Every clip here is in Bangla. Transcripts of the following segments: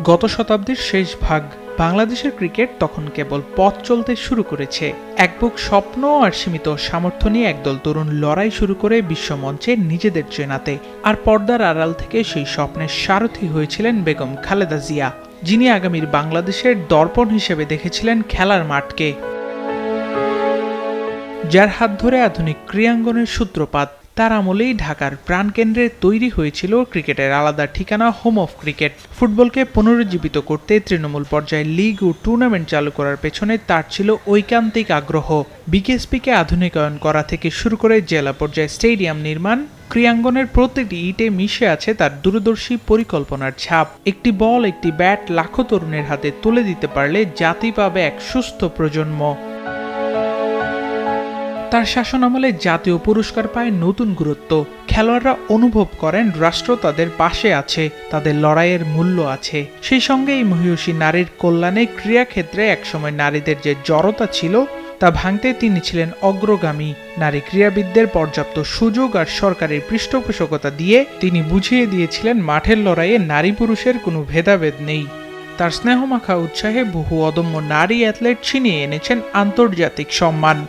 গত শতাব্দীর শেষ ভাগ বাংলাদেশের ক্রিকেট তখন কেবল পথ চলতে শুরু করেছে। এক বুক স্বপ্ন আর সীমিত সামর্থ্য নিয়ে একদল তরুণ লড়াই শুরু করে বিশ্বমঞ্চে নিজেদের চেনাতে। আর পর্দার আড়াল থেকে সেই স্বপ্নের সারথি হয়েছিলেন বেগম খালেদা জিয়া, যিনি আগামীর বাংলাদেশের দর্পণ হিসেবে দেখেছিলেন খেলার মাঠকে, যার হাত ধরে আধুনিক ক্রীড়াঙ্গনের সূত্রপাত। তার আমলেই ঢাকার প্রাণকেন্দ্রে তৈরি হয়েছিল ক্রিকেটের আলাদা ঠিকানা হোম অফ ক্রিকেট। ফুটবলকে পুনরুজ্জীবিত করতে তৃণমূল পর্যায়ে লিগ ও টুর্নামেন্ট চালু করার পেছনে তার ছিল ঐকান্তিক আগ্রহ। বিকেএসপিকে আধুনিকায়ন করা থেকে শুরু করে জেলা পর্যায়ে স্টেডিয়াম নির্মাণ, ক্রীড়াঙ্গনের প্রতিটি ইটে মিশে আছে তার দূরদর্শী পরিকল্পনার ছাপ। একটি বল, একটি ব্যাট লাখো তরুণের হাতে তুলে দিতে পারলে জাতি পাবে এক সুস্থ প্রজন্ম। তার শাসনামলে জাতীয় পুরস্কার পায় নতুন গুরুত্ব। খেলোয়াড়রা অনুভব করেন রাষ্ট্র তাদের পাশে আছে, তাদের লড়াইয়ের মূল্য আছে। সেই সঙ্গে এই মহিষী নারীর কল্যাণে ক্রীড়াক্ষেত্রে একসময় নারীদের যে জড়তা ছিল তা ভাঙতে তিনি ছিলেন অগ্রগামী। নারী ক্রীড়াবিদদের পর্যাপ্ত সুযোগ আর সরকারের পৃষ্ঠপোষকতা দিয়ে তিনি বুঝিয়ে দিয়েছিলেন মাঠের লড়াইয়ে নারী পুরুষের কোনো ভেদাভেদ নেই। তার স্নেহমাখা উৎসাহে বহু অদম্য নারী অ্যাথলেট ছিনিয়ে এনেছেন আন্তর্জাতিক সম্মান।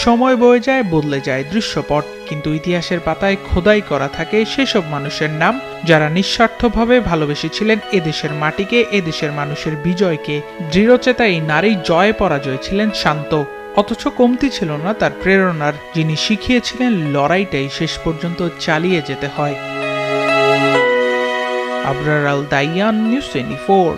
সময় বয়ে যায়, বদলে যায় দৃশ্যপট, কিন্তু ইতিহাসের পাতায় খোদাই করা থাকে সেসব মানুষের নাম যারা নিঃস্বার্থভাবে ভালোবেসেছিলেন এদেশের মাটিকে, এদেশের মানুষের বিজয়কে। দৃঢ়চেতা এই নারী জয় পরাজয় ছিলেন শান্ত, অথচ কমতি ছিল না তার প্রেরণার, যিনি শিখিয়েছিলেন লড়াইটাই শেষ পর্যন্ত চালিয়ে যেতে হয়। আবরার আল দাইয়ান, নিউজ 24।